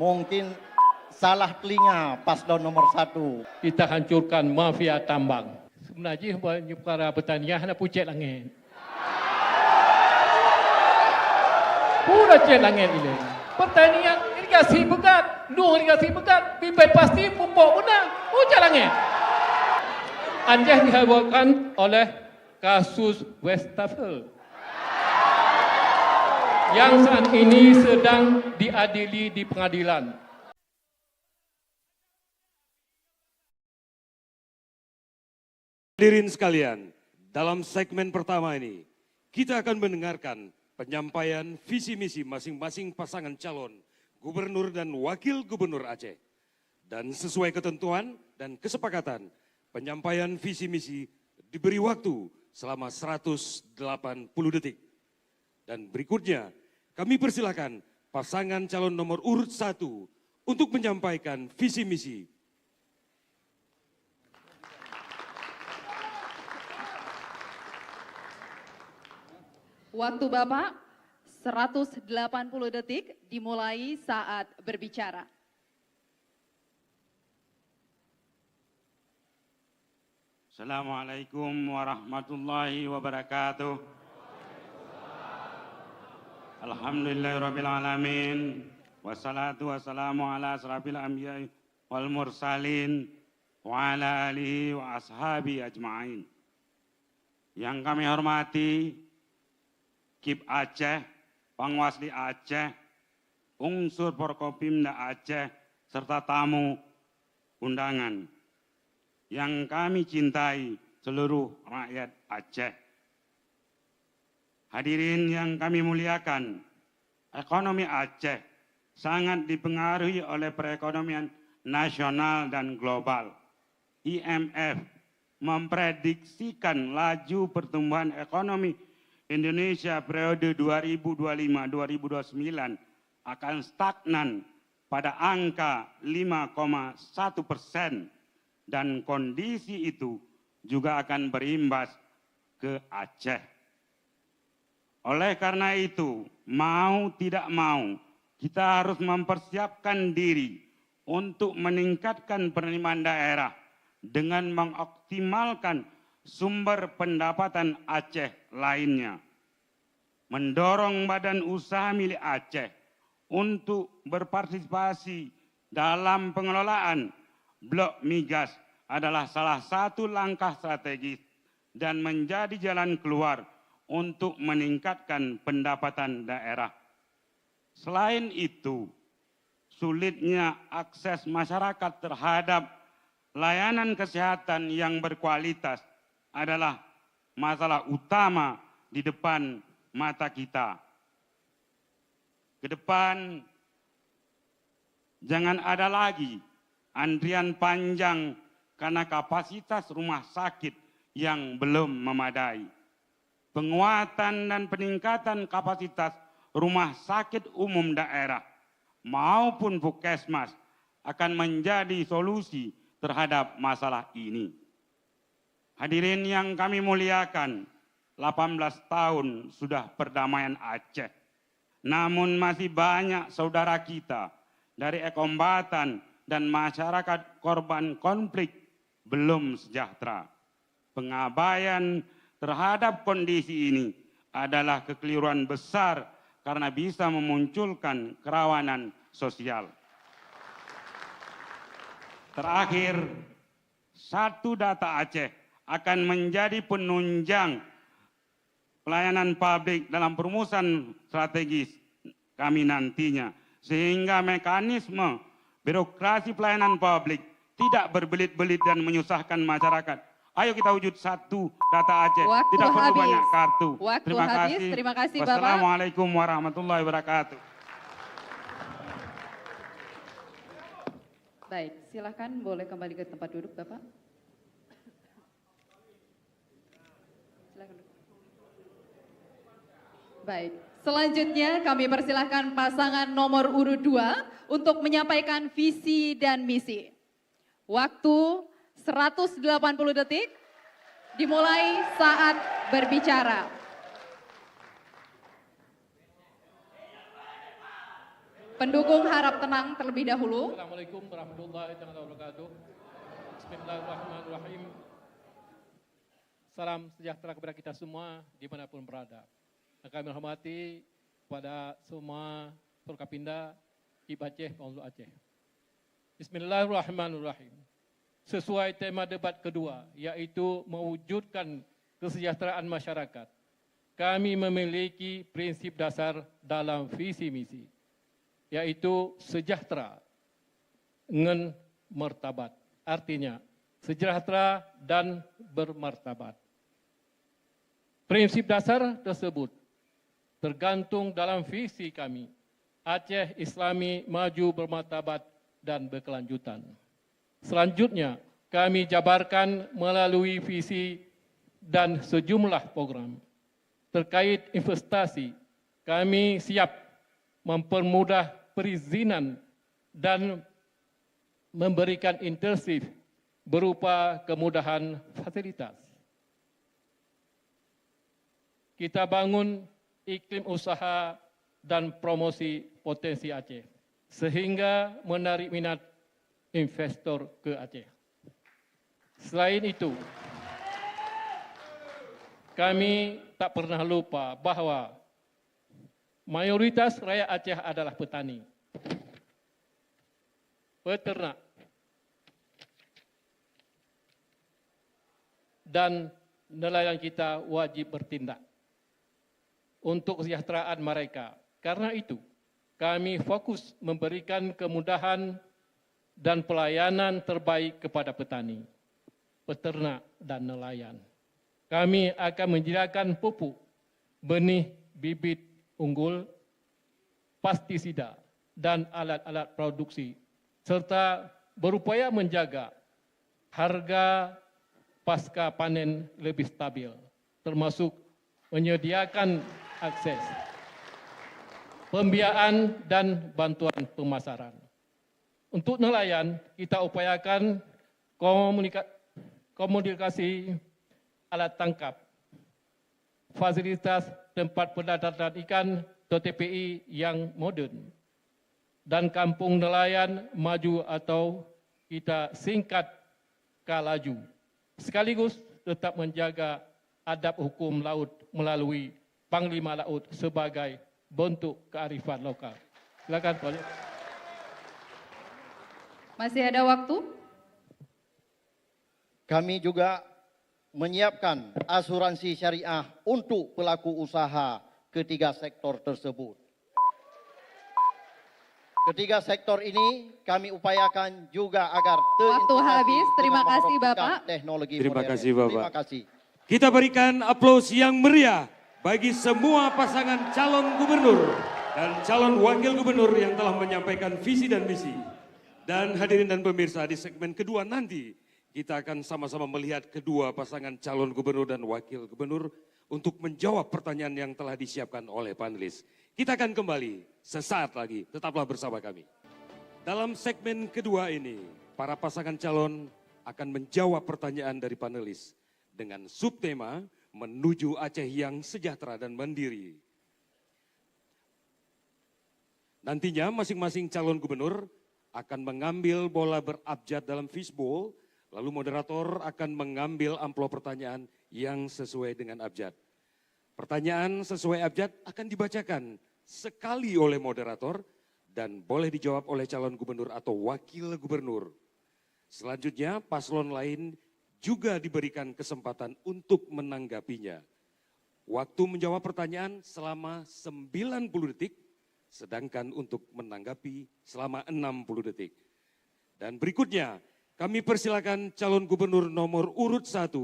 Mungkin salah telinga paslon nomor 1. Kita hancurkan mafia tambang. Sebenarnya para petani hanya pucet langit. Pura cek langit ini. Pertanian irigasi pegat, nuh irigasi pegat, bibit pasti pupuk menang, pucet langit. Anjah dihasilkan oleh kasus Westafel yang saat ini sedang diadili di pengadilan. Hadirin sekalian, dalam segmen pertama ini, kita akan mendengarkan penyampaian visi misi masing-masing pasangan calon gubernur dan wakil gubernur Aceh. Dan sesuai ketentuan dan kesepakatan, penyampaian visi misi diberi waktu selama 180 detik. Dan berikutnya, kami persilakan pasangan calon nomor urut 1 untuk menyampaikan visi misi. Waktu Bapak 180 detik dimulai saat berbicara. Assalamualaikum warahmatullahi wabarakatuh. Alhamdulillahirrabbilalamin. Wassalatu wassalamu ala asrafil anbiya wal mursalin wa ala alihi wa ashabi ajma'in. Yang kami hormati KIP Aceh, Pangwasli Aceh, unsur Forkopimda Aceh, serta tamu undangan. Yang kami cintai seluruh rakyat Aceh. Hadirin yang kami muliakan, ekonomi Aceh sangat dipengaruhi oleh perekonomian nasional dan global. IMF memprediksikan laju pertumbuhan ekonomi Indonesia periode 2025-2029 akan stagnan pada angka 5,1%. Dan kondisi itu juga akan berimbas ke Aceh. Oleh karena itu, mau tidak mau, kita harus mempersiapkan diri untuk meningkatkan penerimaan daerah dengan mengoptimalkan sumber pendapatan Aceh lainnya. Mendorong badan usaha milik Aceh untuk berpartisipasi dalam pengelolaan blok migas adalah salah satu langkah strategis dan menjadi jalan keluar untuk meningkatkan pendapatan daerah. Selain itu, sulitnya akses masyarakat terhadap layanan kesehatan yang berkualitas adalah masalah utama di depan mata kita. Ke depan, jangan ada lagi antrian panjang karena kapasitas rumah sakit yang belum memadai. Penguatan dan peningkatan kapasitas rumah sakit umum daerah maupun puskesmas akan menjadi solusi terhadap masalah ini. Hadirin yang kami muliakan, 18 tahun sudah perdamaian Aceh. Namun masih banyak saudara kita dari Ekombatan dan masyarakat korban konflik belum sejahtera. Pengabaian terhadap kondisi ini adalah kekeliruan besar karena bisa memunculkan kerawanan sosial. Terakhir, satu data Aceh akan menjadi penunjang pelayanan publik dalam perumusan strategis kami nantinya, sehingga mekanisme birokrasi pelayanan publik tidak berbelit-belit dan menyusahkan masyarakat. Ayo kita wujud satu data Aceh. Waktu tidak perlu habis. banyak kartu. Waktu Terima habis. kasih. Terima kasih, Bapak. Wassalamualaikum warahmatullahi wabarakatuh. Baik, silakan boleh kembali ke tempat duduk, Bapak. Silakan. Baik, selanjutnya kami persilahkan pasangan nomor urut 2 untuk menyampaikan visi dan misi. Waktu 180 detik dimulai saat berbicara. Pendukung harap tenang terlebih dahulu. Assalamualaikum warahmatullahi wabarakatuh. Bismillahirrahmanirrahim. Salam sejahtera kepada kita semua dimanapun berada. Dan kami menghormati pada semua Forkapinda, IB Aceh, Bawaslu Aceh. Bismillahirrahmanirrahim. Sesuai tema debat kedua, yaitu mewujudkan kesejahteraan masyarakat. Kami memiliki prinsip dasar dalam visi misi, yaitu sejahtera dengan martabat. Artinya, sejahtera dan bermartabat. Prinsip dasar tersebut tergantung dalam visi kami, Aceh Islami maju bermartabat dan berkelanjutan. Selanjutnya, kami jabarkan melalui visi dan sejumlah program. Terkait investasi, kami siap mempermudah perizinan dan memberikan intensif berupa kemudahan fasilitas. Kita bangun iklim usaha dan promosi potensi Aceh, sehingga menarik minat investor ke Aceh. Selain itu, kami tak pernah lupa bahawa mayoritas rakyat Aceh adalah petani, peternak, dan nelayan kita wajib bertindak untuk kesejahteraan mereka. Karena itu, kami fokus memberikan kemudahan dan pelayanan terbaik kepada petani, peternak, dan nelayan. Kami akan menyediakan pupuk, benih, bibit unggul, pestisida, dan alat-alat produksi, serta berupaya menjaga harga pasca panen lebih stabil, termasuk menyediakan akses, pembiayaan, dan bantuan pemasaran. Untuk nelayan, kita upayakan komunikasi alat tangkap, fasilitas tempat pendaratan ikan TPI yang moden, dan kampung nelayan maju atau kita singkat KLAJU. Sekaligus tetap menjaga adab hukum laut melalui Panglima Laut sebagai bentuk kearifan lokal. Silakan Tuan. Masih ada waktu? Kami juga menyiapkan asuransi syariah untuk pelaku usaha ketiga sektor tersebut. Ketiga sektor ini kami upayakan juga agar Waktu habis. Terima kasih Bapak. Teknologi Terima modern. kasih Bapak. Terima kasih. Kita berikan aplaus yang meriah bagi semua pasangan calon gubernur dan calon wakil gubernur yang telah menyampaikan visi dan misi. Dan hadirin dan pemirsa, di segmen kedua nanti kita akan sama-sama melihat kedua pasangan calon gubernur dan wakil gubernur untuk menjawab pertanyaan yang telah disiapkan oleh panelis. Kita akan kembali sesaat lagi, tetaplah bersama kami. Dalam segmen kedua ini, para pasangan calon akan menjawab pertanyaan dari panelis dengan subtema menuju Aceh yang sejahtera dan mandiri. Nantinya masing-masing calon gubernur akan mengambil bola berabjad dalam fishbowl, lalu moderator akan mengambil amplop pertanyaan yang sesuai dengan abjad. Pertanyaan sesuai abjad akan dibacakan sekali oleh moderator dan boleh dijawab oleh calon gubernur atau wakil gubernur. Selanjutnya paslon lain juga diberikan kesempatan untuk menanggapinya. Waktu menjawab pertanyaan selama 90 detik, sedangkan untuk menanggapi selama 60 detik. Dan berikutnya, kami persilakan calon gubernur nomor urut 1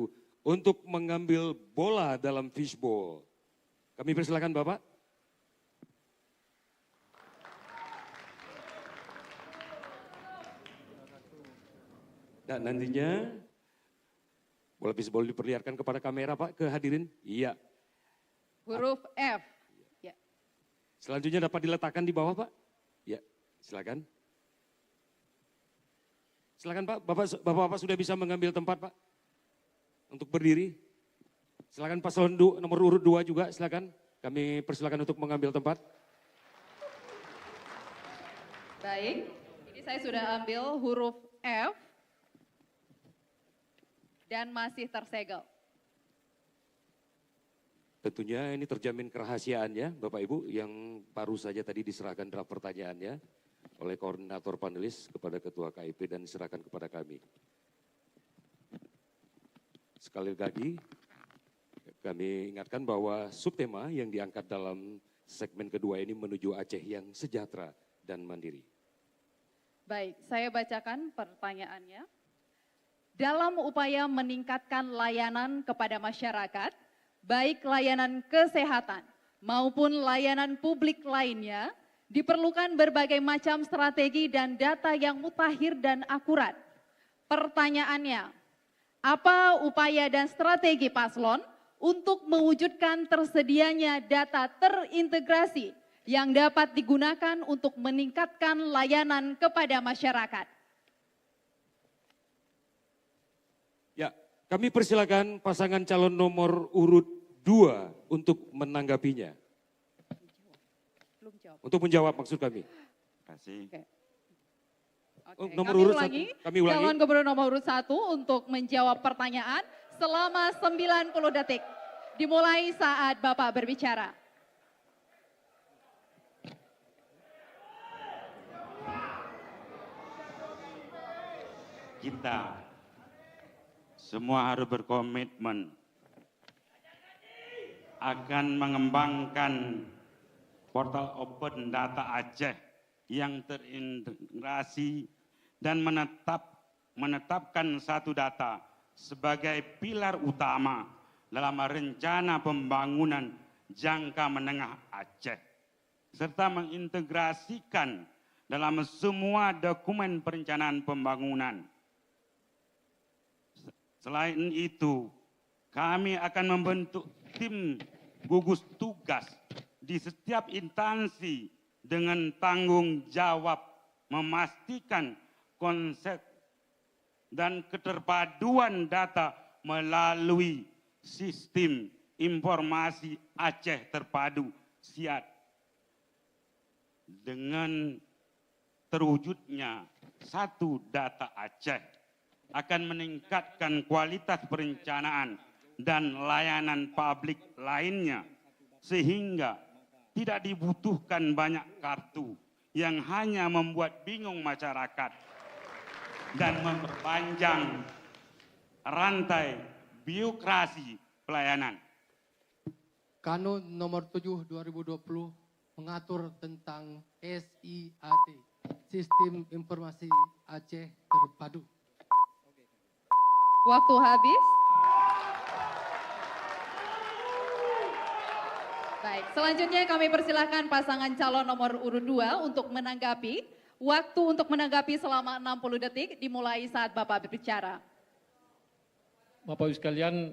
untuk mengambil bola dalam fishbowl. Kami persilakan Bapak. Dan nantinya, bola fishbowl diperlihatkan kepada kamera Pak, ke hadirin. Iya. Huruf F. Ya. Selanjutnya dapat diletakkan di bawah Pak. Ya, silakan. Silakan Pak, Bapak sudah bisa mengambil tempat Pak untuk berdiri. Silakan paslon nomor urut 2 juga silakan. Kami persilakan untuk mengambil tempat. Baik, ini saya sudah ambil huruf F dan masih tersegel. Tentunya ini terjamin kerahasiaannya, Bapak Ibu, yang baru saja tadi diserahkan draft pertanyaannya oleh koordinator panelis kepada Ketua KIP dan diserahkan kepada kami. Sekali lagi, kami ingatkan bahwa subtema yang diangkat dalam segmen kedua ini menuju Aceh yang sejahtera dan mandiri. Baik, saya bacakan pertanyaannya. Dalam upaya meningkatkan layanan kepada masyarakat, baik layanan kesehatan maupun layanan publik lainnya, diperlukan berbagai macam strategi dan data yang mutakhir dan akurat. Pertanyaannya, apa upaya dan strategi paslon untuk mewujudkan tersedianya data terintegrasi yang dapat digunakan untuk meningkatkan layanan kepada masyarakat? Ya, kami persilakan pasangan calon nomor urut 2 untuk menanggapinya. Belum jawab. Untuk menjawab maksud kami. Terima kasih. Oke. Oh, Oke, nomor kami urut ulangi. kami ulangi. Calon Gubernur nomor urut 1 untuk menjawab pertanyaan selama 90 detik. Dimulai saat Bapak berbicara. Kita semua harus berkomitmen akan mengembangkan portal Open Data Aceh yang terintegrasi dan menetapkan satu data sebagai pilar utama dalam rencana pembangunan jangka menengah Aceh, serta mengintegrasikan dalam semua dokumen perencanaan pembangunan. Selain itu, kami akan membentuk tim gugus tugas di setiap instansi dengan tanggung jawab memastikan konsep dan keterpaduan data melalui sistem informasi Aceh terpadu SIAD. Dengan terwujudnya satu data Aceh akan meningkatkan kualitas perencanaan dan layanan publik lainnya, sehingga tidak dibutuhkan banyak kartu yang hanya membuat bingung masyarakat dan memperpanjang rantai birokrasi pelayanan. Kanun nomor 7 2020 mengatur tentang SIAT, Sistem Informasi Aceh Terpadu. Waktu habis. Baik, selanjutnya kami persilahkan pasangan calon nomor urut 2 untuk menanggapi. Waktu untuk menanggapi selama 60 detik dimulai saat Bapak berbicara. Bapak Ibu sekalian,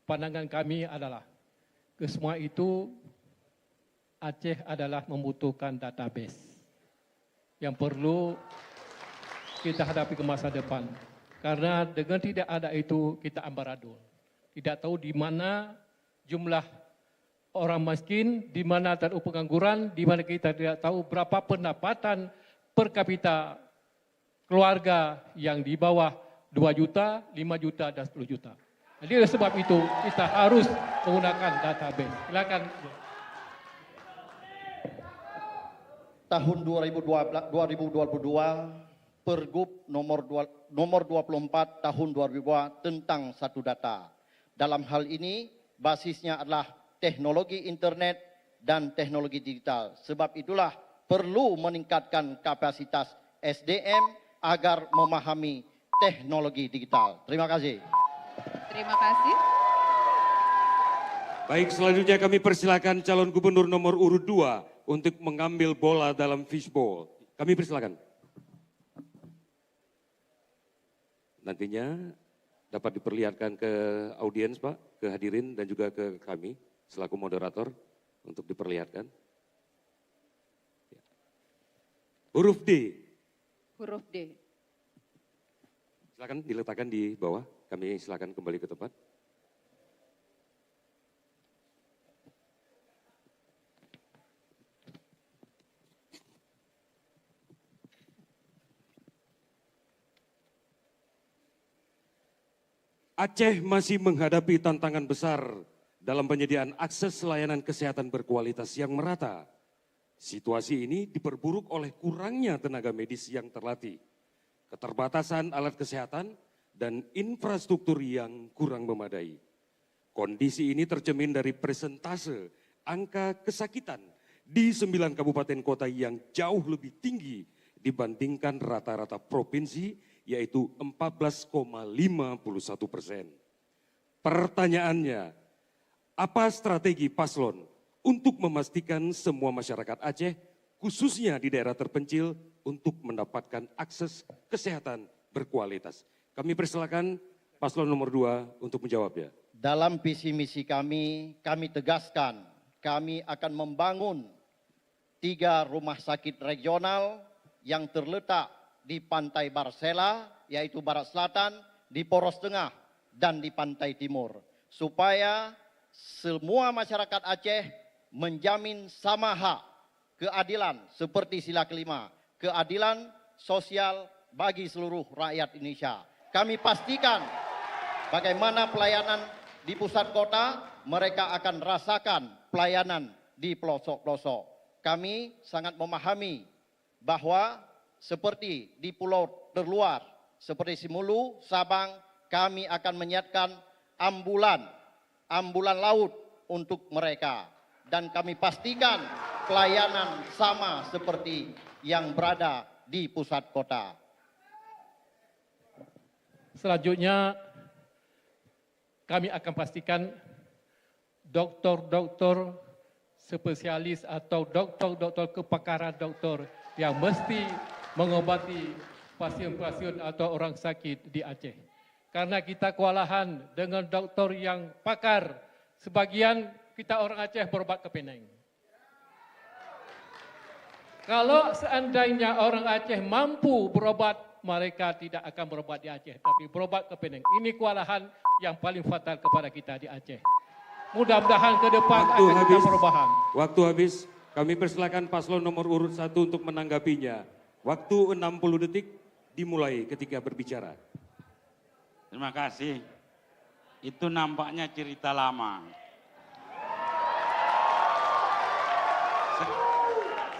pandangan kami adalah ke semua itu Aceh adalah membutuhkan database yang perlu kita hadapi ke masa depan. Karena dengan tidak ada itu kita ambaradul. Tidak tahu di mana jumlah orang miskin, di mana terdapat pengangguran, di mana kita tidak tahu berapa pendapatan per kapita keluarga yang di bawah 2 juta, 5 juta, dan 10 juta. Jadi oleh sebab itu kita harus menggunakan database. Silakan. Tahun 2022 Pergub nomor 24 tahun 2002 tentang satu data. Dalam hal ini basisnya adalah teknologi internet dan teknologi digital. Sebab itulah perlu meningkatkan kapasitas SDM agar memahami teknologi digital. Terima kasih. Terima kasih. Baik, selanjutnya kami persilakan calon gubernur nomor urut 2 untuk mengambil bola dalam fishbowl. Kami persilakan. Nantinya dapat diperlihatkan ke audiens, Pak, ke hadirin dan juga ke kami selaku moderator untuk diperlihatkan. Huruf D. Huruf D. Silakan diletakkan di bawah. Kami silakan kembali ke tempat. Aceh masih menghadapi tantangan besar dalam penyediaan akses layanan kesehatan berkualitas yang merata. Situasi ini diperburuk oleh kurangnya tenaga medis yang terlatih, keterbatasan alat kesehatan, dan infrastruktur yang kurang memadai. Kondisi ini tercermin dari persentase angka kesakitan di 9 kabupaten kota yang jauh lebih tinggi dibandingkan rata-rata provinsi, yaitu 14,51%. Pertanyaannya, apa strategi paslon untuk memastikan semua masyarakat Aceh, khususnya di daerah terpencil, untuk mendapatkan akses kesehatan berkualitas? Kami persilakan paslon nomor 2 untuk menjawabnya. Dalam visi misi kami tegaskan kami akan membangun 3 rumah sakit regional yang terletak di Pantai Barsela, yaitu Barat Selatan, di Poros Tengah, dan di Pantai Timur. Supaya semua masyarakat Aceh menjamin sama hak, keadilan seperti sila kelima, keadilan sosial bagi seluruh rakyat Indonesia. Kami pastikan bagaimana pelayanan di pusat kota, mereka akan rasakan pelayanan di pelosok-pelosok. Kami sangat memahami bahwa seperti di pulau terluar, seperti Simulu, Sabang, kami akan menyiapkan ambulan laut untuk mereka. Dan kami pastikan pelayanan sama seperti yang berada di pusat kota. Selanjutnya, kami akan pastikan doktor-doktor spesialis atau doktor-doktor kepakaran doktor yang mesti mengobati pasien-pasien atau orang sakit di Aceh. Karena kita kewalahan dengan doktor yang pakar, sebagian kita orang Aceh berobat ke Penang. Kalau seandainya orang Aceh mampu berobat, mereka tidak akan berobat di Aceh, tapi berobat ke Penang. Ini kewalahan yang paling fatal kepada kita di Aceh. Mudah-mudahan ke depan akan ada perubahan. Waktu habis, kami persilakan paslon nomor urut 1 untuk menanggapinya. Waktu 60 detik dimulai ketika berbicara. Terima kasih. Itu nampaknya cerita lama.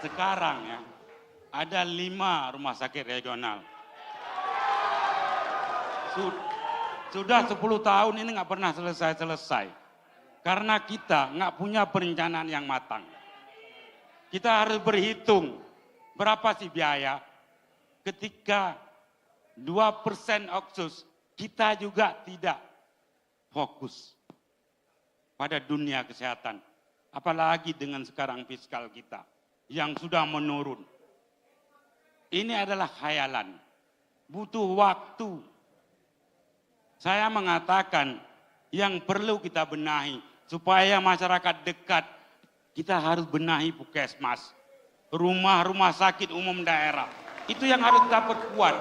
Sekarang ya, ada 5 rumah sakit regional. Sudah 10 tahun ini nggak pernah selesai-selesai. Karena kita nggak punya perencanaan yang matang. Kita harus berhitung berapa sih biaya ketika 2% oksus, kita juga tidak fokus pada dunia kesehatan. Apalagi dengan sekarang fiskal kita yang sudah menurun. Ini adalah khayalan, butuh waktu. Saya mengatakan yang perlu kita benahi supaya masyarakat dekat, kita harus benahi puskesmas, rumah-rumah sakit umum daerah. Itu yang harus kita perkuat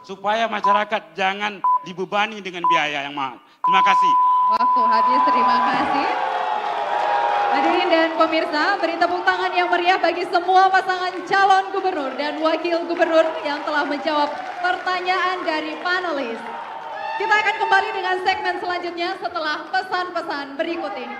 supaya masyarakat jangan dibebani dengan biaya yang mahal. Terima kasih. Waktu habis, terima kasih. Hadirin dan pemirsa, beri tepuk tangan yang meriah bagi semua pasangan calon gubernur dan wakil gubernur yang telah menjawab pertanyaan dari panelis. Kita akan kembali dengan segmen selanjutnya setelah pesan-pesan berikut ini.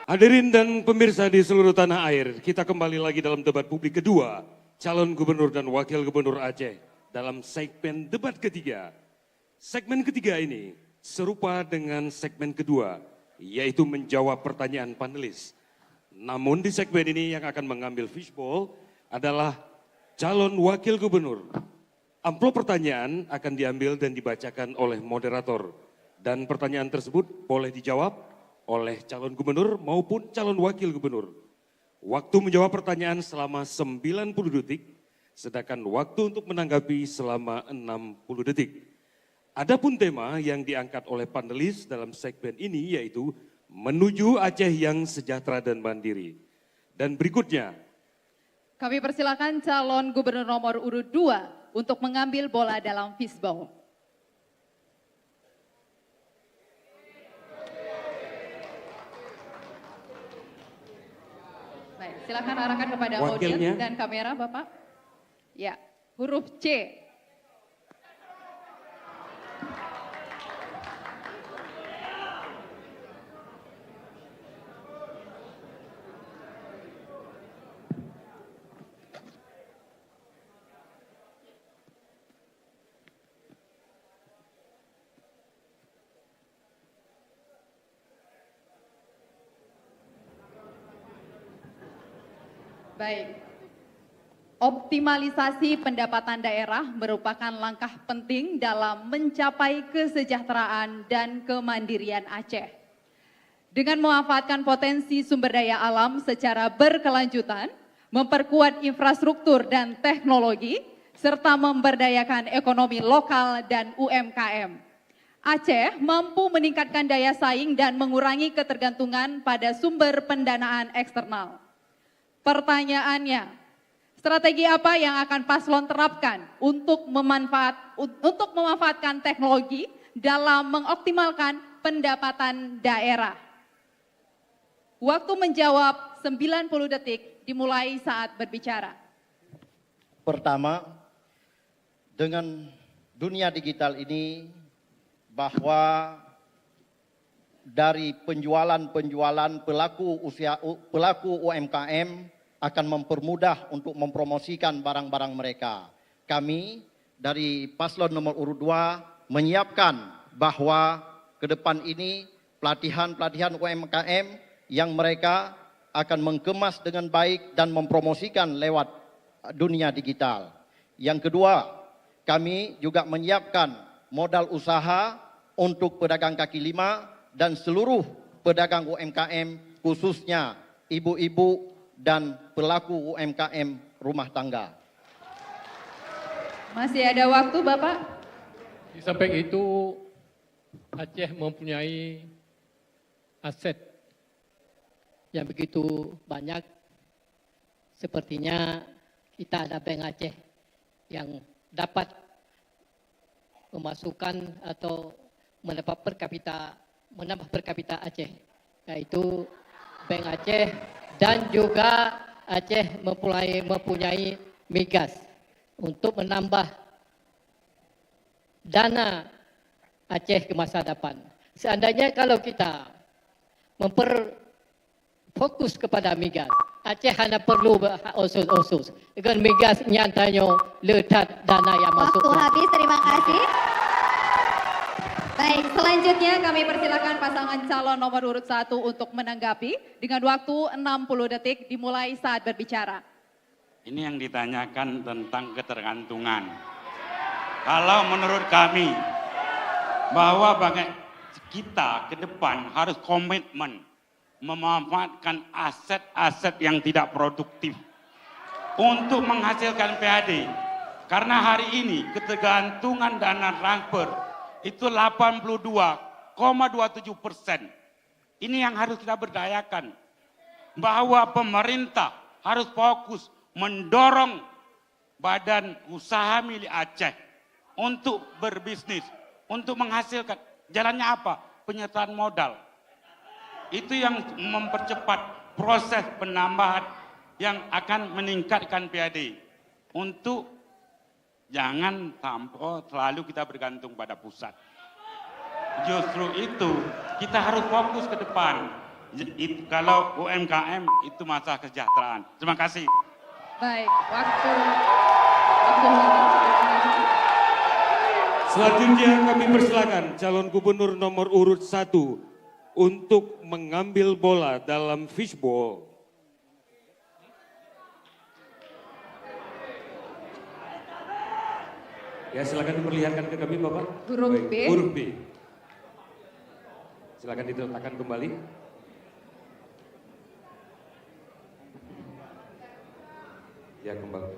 Hadirin dan pemirsa di seluruh tanah air, kita kembali lagi dalam debat publik kedua, calon gubernur dan wakil gubernur Aceh dalam segmen debat ketiga. Segmen ketiga ini serupa dengan segmen kedua, yaitu menjawab pertanyaan panelis. Namun di segmen ini yang akan mengambil fishbowl adalah calon wakil gubernur. Amplop pertanyaan akan diambil dan dibacakan oleh moderator. Dan pertanyaan tersebut boleh dijawab oleh calon gubernur maupun calon wakil gubernur. Waktu menjawab pertanyaan selama 90 detik, sedangkan waktu untuk menanggapi selama 60 detik. Adapun tema yang diangkat oleh panelis dalam segmen ini yaitu menuju Aceh yang sejahtera dan mandiri. Dan berikutnya, kami persilakan calon gubernur nomor urut 2 untuk mengambil bola dalam fishbowl. Baik, silakan arahkan kepada audiens dan kamera, Bapak. Ya, huruf C. Baik. Optimalisasi pendapatan daerah merupakan langkah penting dalam mencapai kesejahteraan dan kemandirian Aceh. Dengan memanfaatkan potensi sumber daya alam secara berkelanjutan, memperkuat infrastruktur dan teknologi, serta memberdayakan ekonomi lokal dan UMKM. Aceh mampu meningkatkan daya saing dan mengurangi ketergantungan pada sumber pendanaan eksternal. Pertanyaannya, strategi apa yang akan paslon terapkan untuk memanfaatkan teknologi dalam mengoptimalkan pendapatan daerah? Waktu menjawab 90 detik dimulai saat berbicara. Pertama, dengan dunia digital ini, bahwa dari penjualan pelaku UMKM akan mempermudah untuk mempromosikan barang-barang mereka. Kami dari paslon nomor urut 2 menyiapkan bahwa ke depan ini pelatihan UMKM yang mereka akan mengemas dengan baik dan mempromosikan lewat dunia digital. Yang kedua, kami juga menyiapkan modal usaha untuk pedagang kaki lima dan seluruh pedagang UMKM, khususnya ibu-ibu dan pelaku UMKM rumah tangga. Masih ada waktu, Bapak? Di samping itu, Aceh mempunyai aset yang begitu banyak. Sepertinya kita ada Bank Aceh yang dapat memasukkan atau menambah per kapita Aceh, yaitu Bank Aceh, dan juga Aceh mempunyai migas untuk menambah dana Aceh ke masa depan. Seandainya kalau kita memperfokus kepada migas, Aceh hanya perlu osus-osus. Dengan migas nyatanya letak dana yang masuk. Waktu habis, terima kasih. Baik, selanjutnya kami persilakan pasangan calon nomor urut 1 untuk menanggapi dengan waktu 60 detik dimulai saat berbicara. Ini yang ditanyakan tentang ketergantungan. Kalau menurut kami bahwa kita ke depan harus komitmen memanfaatkan aset-aset yang tidak produktif untuk menghasilkan PAD. Karena hari ini ketergantungan dana transfer itu 82,27%. Ini yang harus kita berdayakan. Bahwa pemerintah harus fokus mendorong badan usaha milik Aceh untuk berbisnis, untuk menghasilkan. Jalannya apa? Penyertaan modal. Itu yang mempercepat proses penambahan yang akan meningkatkan PAD. Untuk jangan sampai selalu kita bergantung pada pusat. Justru itu kita harus fokus ke depan. Kalau UMKM itu masalah kesejahteraan. Terima kasih. Baik, waktu. Selanjutnya kami persilakan calon gubernur nomor urut 1 untuk mengambil bola dalam fishball. Ya, silakan diperlihatkan ke kami, Bapak. Huruf B. Huruf B. Silakan diletakkan kembali. Ya, kembali.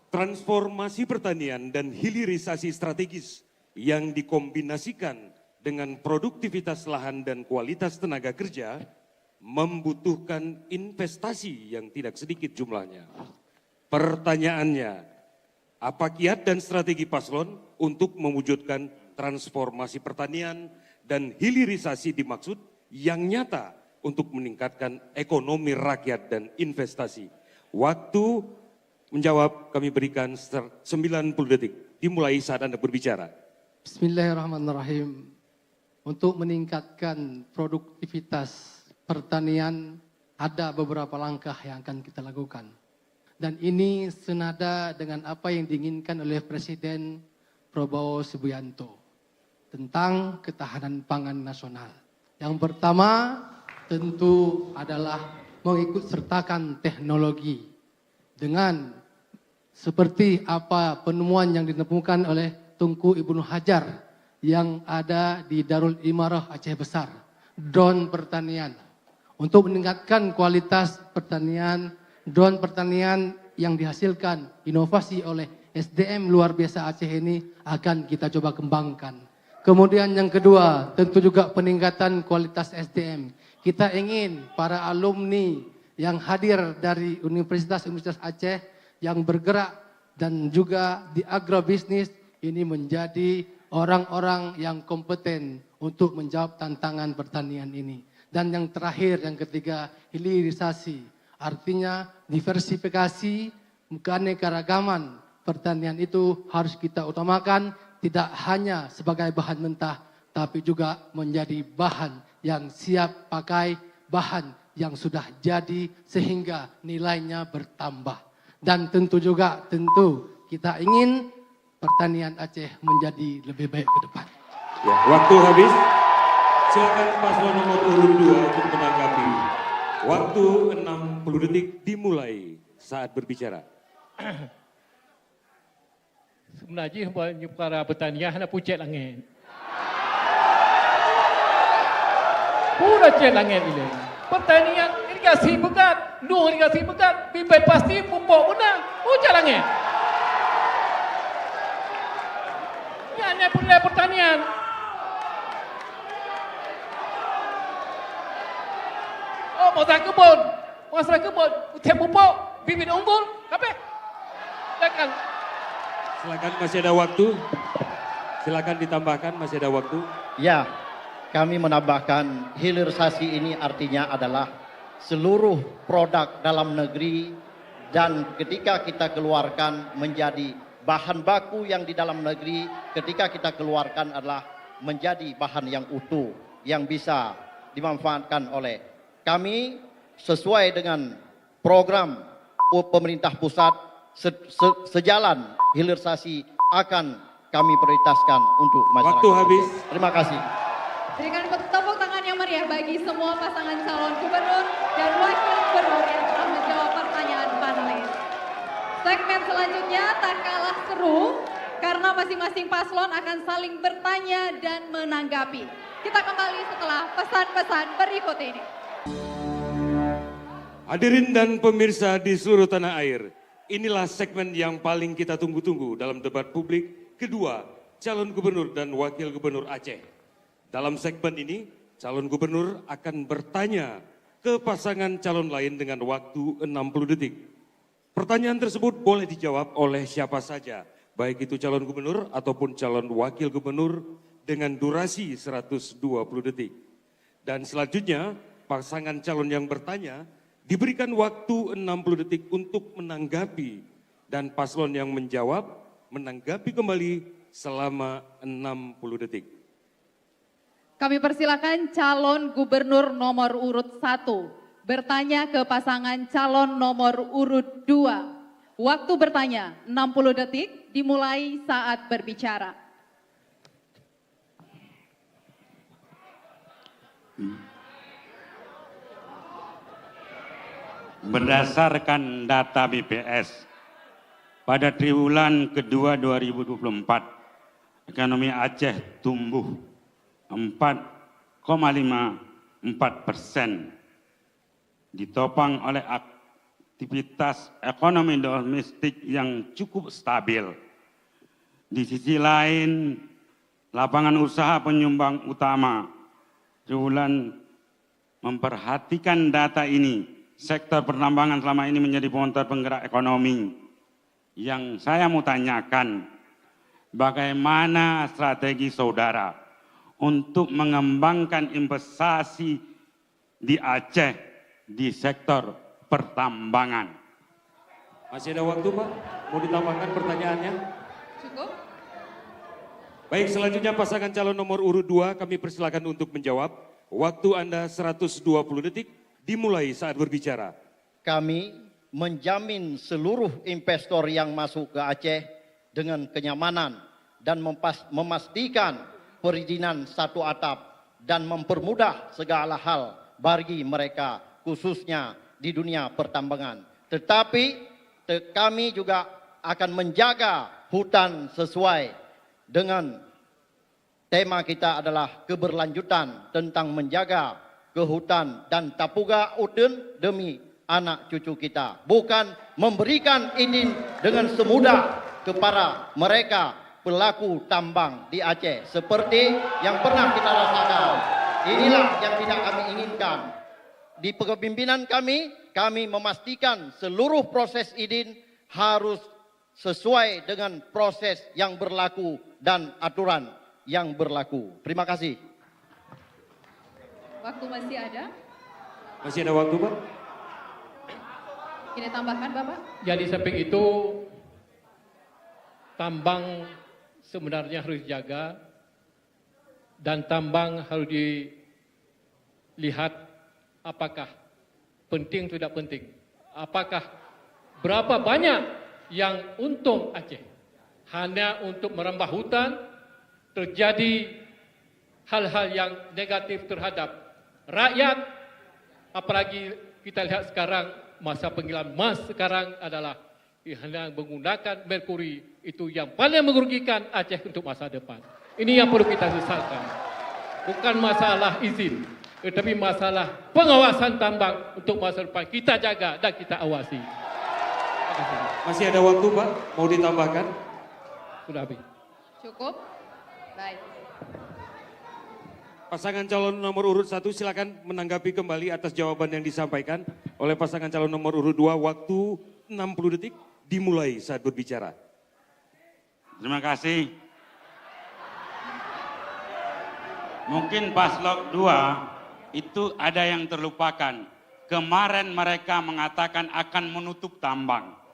Transformasi pertanian dan hilirisasi strategis yang dikombinasikan dengan produktivitas lahan dan kualitas tenaga kerja membutuhkan investasi yang tidak sedikit jumlahnya. Pertanyaannya, apa kiat dan strategi paslon untuk mewujudkan transformasi pertanian dan hilirisasi dimaksud yang nyata untuk meningkatkan ekonomi rakyat dan investasi? Waktu menjawab kami berikan 90 detik, dimulai saat Anda berbicara. Bismillahirrahmanirrahim. Untuk meningkatkan produktivitas pertanian ada beberapa langkah yang akan kita lakukan. Dan ini senada dengan apa yang diinginkan oleh Presiden Prabowo Subianto tentang ketahanan pangan nasional. Yang pertama tentu adalah mengikut sertakan teknologi dengan seperti apa penemuan yang ditemukan oleh Tunku Ibnu Hajar yang ada di Darul Imarah Aceh Besar, drone pertanian. Untuk meningkatkan kualitas pertanian, drone pertanian yang dihasilkan inovasi oleh SDM luar biasa Aceh ini akan kita coba kembangkan. Kemudian yang kedua, tentu juga peningkatan kualitas SDM. Kita ingin para alumni yang hadir dari Universitas Aceh yang bergerak dan juga di agrobisnis ini menjadi orang-orang yang kompeten untuk menjawab tantangan pertanian ini. Dan yang terakhir, yang ketiga, hilirisasi. Artinya diversifikasi, keanekaragaman pertanian itu harus kita utamakan, tidak hanya sebagai bahan mentah, tapi juga menjadi bahan yang siap pakai, bahan yang sudah jadi sehingga nilainya bertambah. Dan tentu juga kita ingin pertanian Aceh menjadi lebih baik ke depan. Ya, waktu habis. Silakan paslon nomor urut 2 untuk menanggapi. Waktu 60 detik dimulai saat berbicara. Sebenarnya para petani hana pucet langit. Pura cet langit ini. Pertanian irigasi begat, nuh irigasi begat, bibit pasti pupuk guna, pucet langit. Ini hanya pertanian. Oh, masalah kebun, tiap pupuk, bibit unggul, kabeh. Silakan. Silakan, masih ada waktu. Silakan ditambahkan, masih ada waktu. Ya, kami menambahkan hilirisasi ini artinya adalah seluruh produk dalam negeri dan ketika kita keluarkan menjadi bahan baku yang di dalam negeri, ketika kita keluarkan adalah menjadi bahan yang utuh yang bisa dimanfaatkan oleh kami sesuai dengan program pemerintah pusat sejalan hilirisasi akan kami prioritaskan untuk masyarakat. Waktu habis. Terima kasih. Berikan tepuk tangan yang meriah bagi semua pasangan calon gubernur dan wakil gubernur yang telah menjawab pertanyaan panelis. Segmen selanjutnya tak kalah seru karena masing-masing paslon akan saling bertanya dan menanggapi. Kita kembali setelah pesan-pesan berikut ini. Hadirin dan pemirsa di seluruh tanah air, inilah segmen yang paling kita tunggu-tunggu dalam debat publik kedua calon gubernur dan wakil gubernur Aceh. Dalam segmen ini, calon gubernur akan bertanya ke pasangan calon lain dengan waktu 60 detik. Pertanyaan tersebut boleh dijawab oleh siapa saja, baik itu calon gubernur ataupun calon wakil gubernur dengan durasi 120 detik. Dan selanjutnya, pasangan calon yang bertanya diberikan waktu 60 detik untuk menanggapi dan paslon yang menjawab menanggapi kembali selama 60 detik. Kami persilakan calon gubernur nomor urut 1 bertanya ke pasangan calon nomor urut 2. Waktu bertanya 60 detik dimulai saat berbicara. Berdasarkan data BPS, pada triwulan kedua 2024, ekonomi Aceh tumbuh 4,54%, ditopang oleh aktivitas ekonomi domestik yang cukup stabil. Di sisi lain, lapangan usaha penyumbang utama triwulan memperhatikan data ini. Sektor pertambangan selama ini menjadi motor penggerak ekonomi. Yang saya mau tanyakan, bagaimana strategi saudara untuk mengembangkan investasi di Aceh di sektor pertambangan? Masih ada waktu, Pak? Mau ditambahkan pertanyaannya? Cukup. Baik, selanjutnya pasangan calon nomor urut 2 kami persilakan untuk menjawab. Waktu Anda 120 detik. Dimulai saat berbicara. Kami menjamin seluruh investor yang masuk ke Aceh dengan kenyamanan dan memastikan perizinan satu atap dan mempermudah segala hal bagi mereka khususnya di dunia pertambangan. Tetapi kami juga akan menjaga hutan sesuai dengan tema kita adalah keberlanjutan tentang menjaga kehutan dan tapuga udun demi anak cucu kita. Bukan memberikan izin dengan semudah kepada mereka pelaku tambang di Aceh. Seperti yang pernah kita rasakan. Inilah yang tidak kami inginkan. Di kepemimpinan kami memastikan seluruh proses izin harus sesuai dengan proses yang berlaku dan aturan yang berlaku. Terima kasih. Waktu masih ada. Masih ada waktu, Pak? Ini tambahkan, Bapak. Jadi samping itu tambang sebenarnya harus dijaga dan tambang harus dilihat apakah penting atau tidak penting. Apakah berapa banyak yang untung Aceh. Hanya untuk merambah hutan terjadi hal-hal yang negatif terhadap rakyat, apalagi kita lihat sekarang masa penggilaan emas sekarang adalah yang menggunakan merkuri itu yang paling merugikan Aceh untuk masa depan. Ini yang perlu kita sesalkan. Bukan masalah izin, tetapi masalah pengawasan tambang untuk masa depan kita jaga dan kita awasi. Masih ada waktu, Pak? Mau ditambahkan? Sudah habis. Cukup? Baik. Pasangan calon nomor urut 1 silakan menanggapi kembali atas jawaban yang disampaikan oleh pasangan calon nomor urut 2. Waktu 60 detik dimulai saat berbicara. Terima kasih. Mungkin paslon 2 itu ada yang terlupakan. Kemarin mereka mengatakan akan menutup tambang.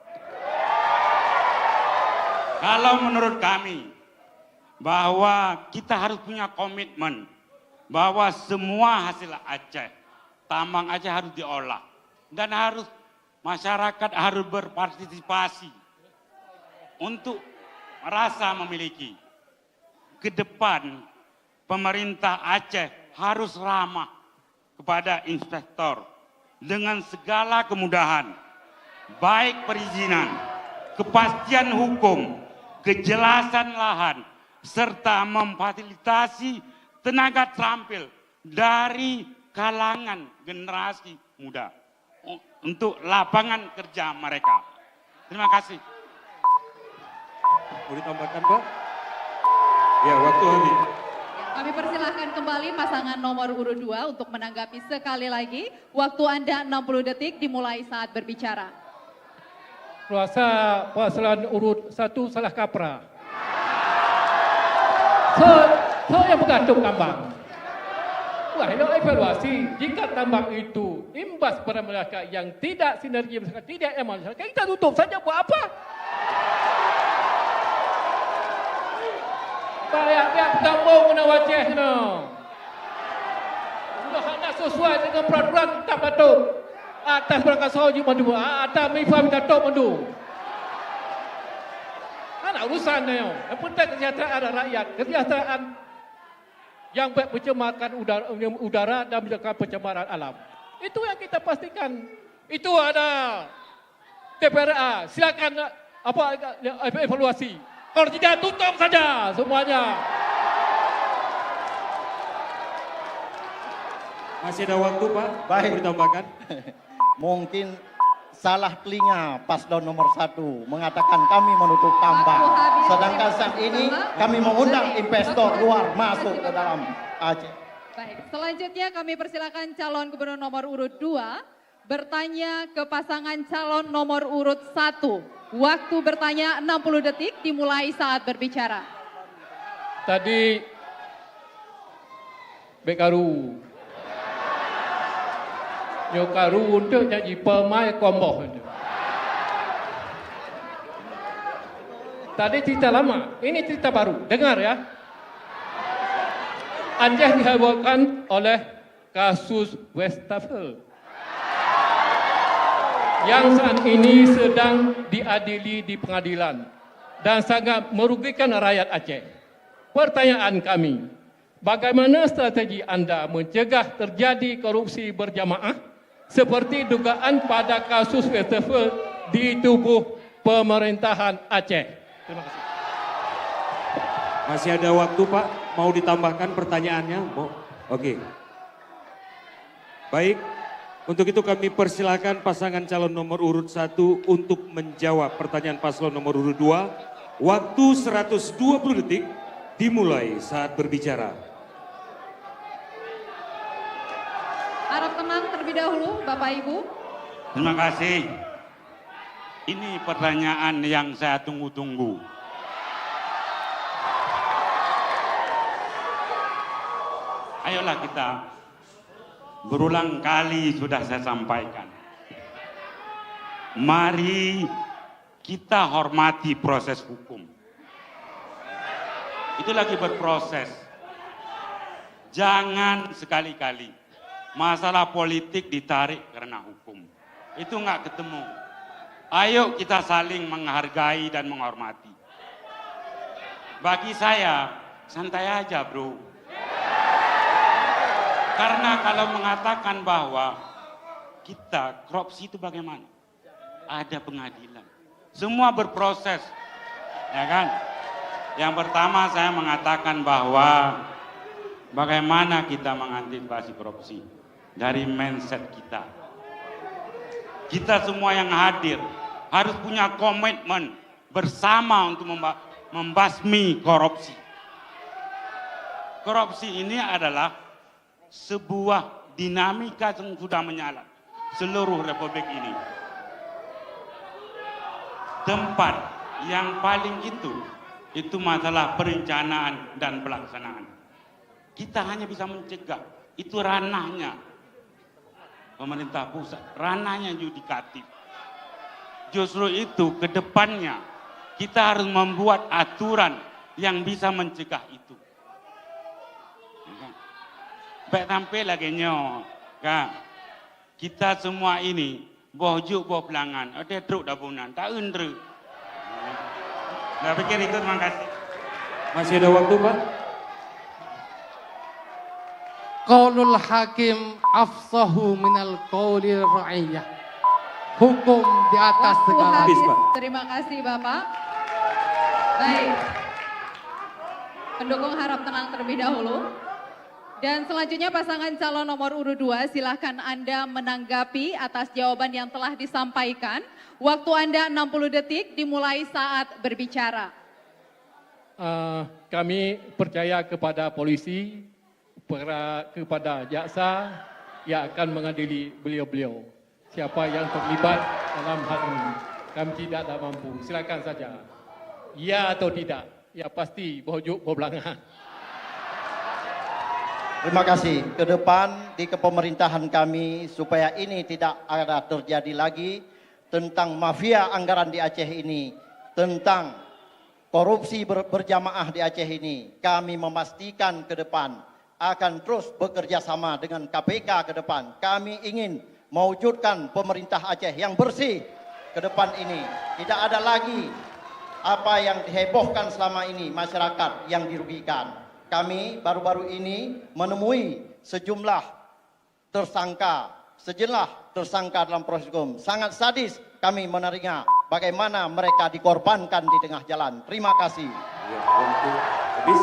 Kalau menurut kami bahwa kita harus punya komitmen bahwa semua hasil Aceh, tambang Aceh harus diolah dan harus masyarakat harus berpartisipasi untuk merasa memiliki. Ke depan pemerintah Aceh harus ramah kepada investor dengan segala kemudahan, baik perizinan, kepastian hukum, kejelasan lahan, serta memfasilitasi tenaga terampil dari kalangan generasi muda untuk lapangan kerja mereka. Terima kasih. Mau ditambahkan, Pak? Ya, waktu habis. Kami persilahkan kembali pasangan nomor urut 2 untuk menanggapi sekali lagi. Waktu Anda 60 detik dimulai saat berbicara. Rasa pasangan urut 1 salah kaprah. Saya bergantung tambang. Wahai evaluasi, jika tambang itu imbas pada masyarakat yang tidak sinergi masyarakat, tidak emak masyarakat, kita tutup saja buat apa? Pihak tambang kena wajah no. Sudah hendak sesuai dengan peraturan tak patut. Atas berangkat soju mandu, atas mifah minta tok mandu. Anak urusan yo. Yang penting kesejahteraan rakyat, kesejahteraan yang mencemarkan udara dan menyebabkan pencemaran alam. Itu yang kita pastikan. Itu ada TPRA. Silakan evaluasi. Kalau tidak tutup saja semuanya. Masih ada waktu, Pak? Baik. Mau ditambahkan? Mungkin salah telinga paslon nomor 1 mengatakan kami menutup tambang. Waktu habis. Sedangkan saat ini kami mengundang investor luar masuk ke dalam Aceh. Baik, selanjutnya kami persilakan calon gubernur nomor urut 2 bertanya ke pasangan calon nomor urut 1. Waktu bertanya 60 detik dimulai saat berbicara. Tadi Bekaru Nyokaru untuk jadi pemain komboh itu. Tadi cerita lama, ini cerita baru. Dengar ya. Aceh dihebohkan oleh kasus Westafel yang saat ini sedang diadili di pengadilan. dan sangat merugikan rakyat Aceh. Pertanyaan kami, bagaimana strategi anda mencegah terjadi korupsi berjamaah seperti dugaan pada kasus wastafel di tubuh pemerintahan Aceh? Terima kasih. Masih ada waktu Pak, mau ditambahkan pertanyaannya? Oke. Baik, untuk itu kami persilakan pasangan calon nomor urut 1 untuk menjawab pertanyaan paslon nomor urut 2. Waktu 120 detik dimulai saat berbicara. Harap tenang terlebih dahulu Bapak Ibu. Terima kasih. Ini pertanyaan yang saya tunggu-tunggu. Ayolah kita, berulang kali sudah saya sampaikan. Mari kita hormati proses hukum. Itu lagi berproses. Jangan sekali-kali masalah politik ditarik karena hukum. Itu nggak ketemu. Ayo kita saling menghargai dan menghormati. Bagi saya, santai aja bro. Karena kalau mengatakan bahwa kita korupsi itu bagaimana? Ada pengadilan. Semua berproses. Ya kan? Yang pertama saya mengatakan bahwa bagaimana kita mengantisipasi korupsi dari mindset kita. Kita semua yang hadir harus punya komitmen bersama untuk membasmi korupsi. Korupsi ini adalah sebuah dinamika yang sudah menyala seluruh republik ini. Tempat yang paling itu masalah perencanaan dan pelaksanaan. Kita hanya bisa mencegah, itu ranahnya pemerintah pusat, ranahnya yudikatif. Justru itu ke depannya kita harus membuat aturan yang bisa mencegah itu. Baik tampil lagi nyo, kan? Kita semua ini bohjuk boh pelangan, ada truk dabunan, tak undre. Nah, pikir itu, terima kasih. Masih ada waktu Pak? Qaulul hakim afsahu minal qaulil ra'iyah. Hukum di atas Waktu segala. habis. Pak. Terima kasih Bapak. Baik. Pendukung harap tenang terlebih dahulu. Dan selanjutnya pasangan calon nomor urut 2, silahkan Anda menanggapi atas jawaban yang telah disampaikan. Waktu Anda 60 detik dimulai saat berbicara. Kami percaya kepada polisi, kepada jaksa yang akan mengadili beliau-beliau. Siapa yang terlibat dalam hal ini, kami tidak mampu. Silakan saja. Ya atau tidak? Ya pasti, bohjuk, bohbelangan. Terima kasih. Ke depan di kepemerintahan kami supaya ini tidak ada terjadi lagi tentang mafia anggaran di Aceh ini, tentang korupsi berjamaah di Aceh ini. Kami memastikan ke depan akan terus bekerja sama dengan KPK ke depan. Kami ingin mewujudkan pemerintah Aceh yang bersih ke depan ini. Tidak ada lagi apa yang dihebohkan selama ini masyarakat yang dirugikan. Kami baru-baru ini menemui sejumlah tersangka dalam proses hukum. Sangat sadis kami menerima bagaimana mereka dikorbankan di tengah jalan. Terima kasih. Ya, waktu habis.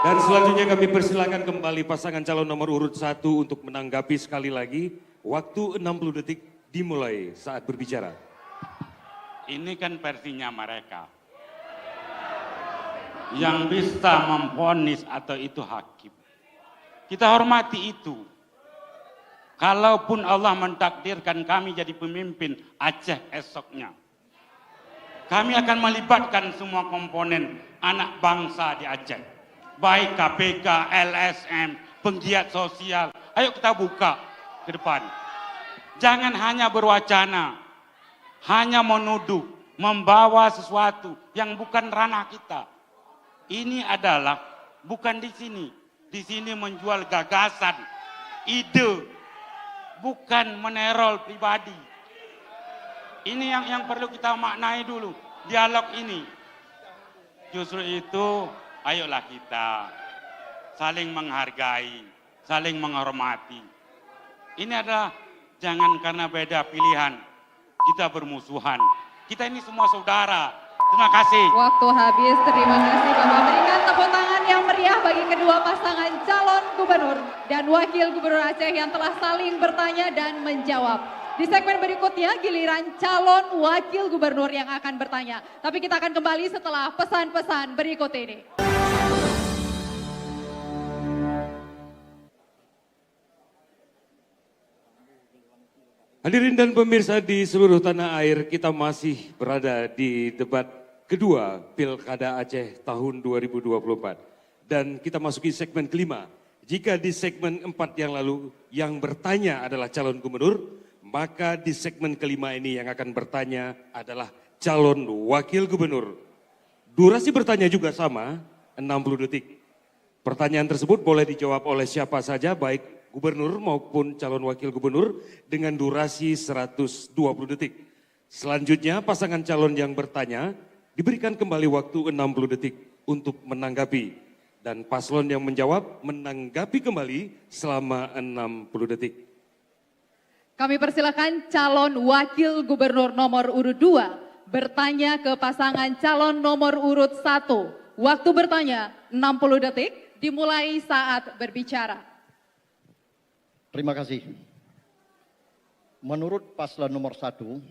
Dan selanjutnya kami persilakan kembali pasangan calon nomor urut 1 untuk menanggapi sekali lagi. Waktu 60 detik dimulai saat berbicara. Ini kan versinya mereka. Yang bisa memvonis atau itu hakim. Kita hormati itu. Kalaupun Allah mentakdirkan kami jadi pemimpin Aceh esoknya, kami akan melibatkan semua komponen anak bangsa di Aceh. Baik KPK, LSM, penggiat sosial. Ayo kita buka ke depan. Jangan hanya berwacana, hanya menuduh, membawa sesuatu yang bukan ranah kita. Ini adalah bukan di sini. Di sini menjual gagasan, ide, bukan menerol pribadi. Ini yang perlu kita maknai dulu, dialog ini. Justru itu, ayolah kita saling menghargai, saling menghormati. Ini adalah jangan karena beda pilihan kita bermusuhan. Kita ini semua saudara. Terima kasih. Waktu habis, terima kasih Bapak. Berikan tepuk tangan yang meriah bagi kedua pasangan calon gubernur dan wakil gubernur Aceh yang telah saling bertanya dan menjawab. Di segmen berikutnya giliran calon wakil gubernur yang akan bertanya. Tapi kita akan kembali setelah pesan-pesan berikut ini. Hadirin dan pemirsa di seluruh tanah air, kita masih berada di debat kedua Pilkada Aceh tahun 2024. Dan kita masuki segmen kelima. Jika di segmen 4 yang lalu yang bertanya adalah calon gubernur, maka di segmen kelima ini yang akan bertanya adalah calon wakil gubernur. Durasi bertanya juga sama, 60 detik. Pertanyaan tersebut boleh dijawab oleh siapa saja, baik gubernur maupun calon wakil gubernur dengan durasi 120 detik. Selanjutnya pasangan calon yang bertanya diberikan kembali waktu 60 detik untuk menanggapi. Dan paslon yang menjawab menanggapi kembali selama 60 detik. Kami persilakan calon wakil gubernur nomor urut 2 bertanya ke pasangan calon nomor urut 1. Waktu bertanya 60 detik dimulai saat berbicara. Terima kasih. Menurut paslon nomor 1,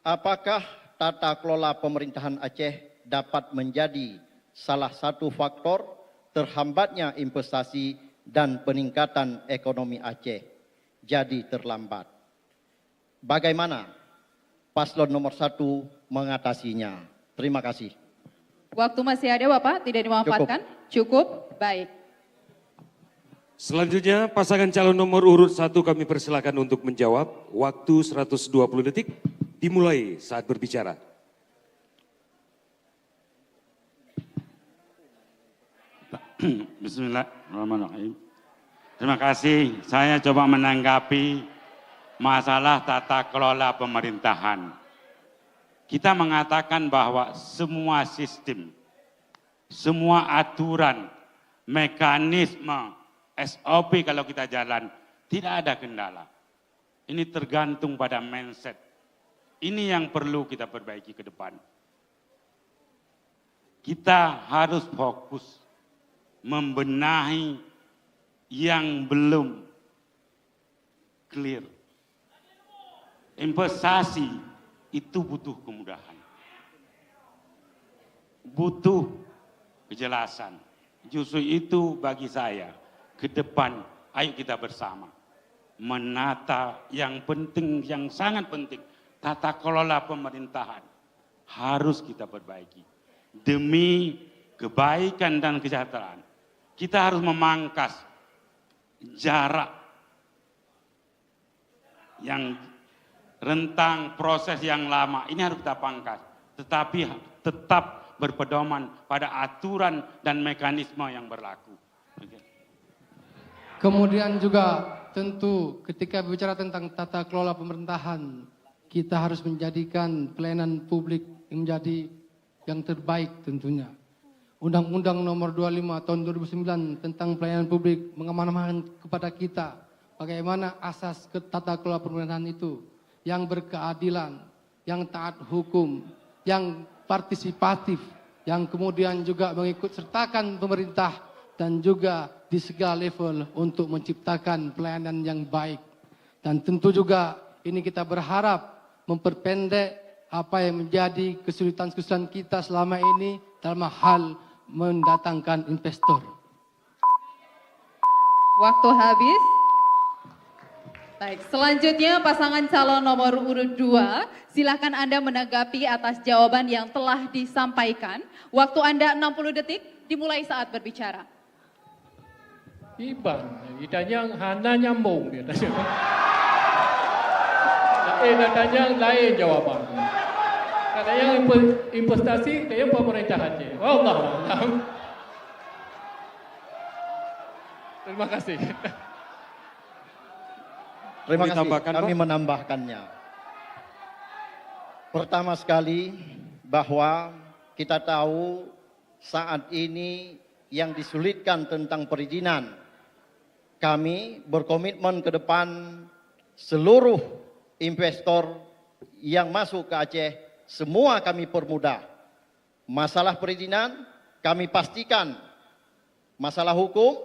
apakah tata kelola pemerintahan Aceh dapat menjadi salah satu faktor terhambatnya investasi dan peningkatan ekonomi Aceh jadi terlambat? Bagaimana paslon nomor 1 mengatasinya? Terima kasih. Waktu masih ada Bapak, tidak dimanfaatkan? Cukup. Baik. Selanjutnya pasangan calon nomor urut 1 kami persilakan untuk menjawab. Waktu 120 detik dimulai saat berbicara. Bismillahirrahmanirrahim. Terima kasih. Saya coba menanggapi masalah tata kelola pemerintahan. Kita mengatakan bahwa semua sistem, semua aturan, mekanisme, SOP kalau kita jalan, tidak ada kendala. Ini tergantung pada mindset. Ini yang perlu kita perbaiki ke depan. Kita harus fokus membenahi yang belum clear. Investasi itu butuh kemudahan. Butuh kejelasan. Justru itu bagi saya, ke depan ayo kita bersama menata yang penting, yang sangat penting, tata kelola pemerintahan harus kita perbaiki demi kebaikan dan kesejahteraan. Kita harus memangkas jarak yang rentang proses yang lama, ini harus kita pangkas, tetapi tetap berpedoman pada aturan dan mekanisme yang berlaku. Kemudian juga tentu ketika bicara tentang tata kelola pemerintahan, kita harus menjadikan pelayanan publik menjadi yang terbaik tentunya. Undang-Undang Nomor 25 Tahun 2009 tentang pelayanan publik mengamanahkan kepada kita bagaimana asas tata kelola pemerintahan itu yang berkeadilan, yang taat hukum, yang partisipatif, yang kemudian juga mengikut sertakan pemerintah dan juga di segala level untuk menciptakan pelayanan yang baik. Dan tentu juga ini kita berharap memperpendek apa yang menjadi kesulitan-kesulitan kita selama ini dalam hal mendatangkan investor. Waktu habis. Baik, selanjutnya pasangan calon nomor urut 2, silakan Anda menanggapi atas jawaban yang telah disampaikan. Waktu Anda 60 detik dimulai saat berbicara. Iban, ditanya hana nyambung dia tanya. Tanya lain jawaban. Katanya investasi, katanya pemerintah Aceh. Allah. Terima kasih. Terima kasih, kami Pak? menambahkannya. Pertama sekali bahwa kita tahu saat ini yang disulitkan tentang perizinan. Kami berkomitmen ke depan seluruh investor yang masuk ke Aceh, semua kami permudah. Masalah perizinan kami pastikan, masalah hukum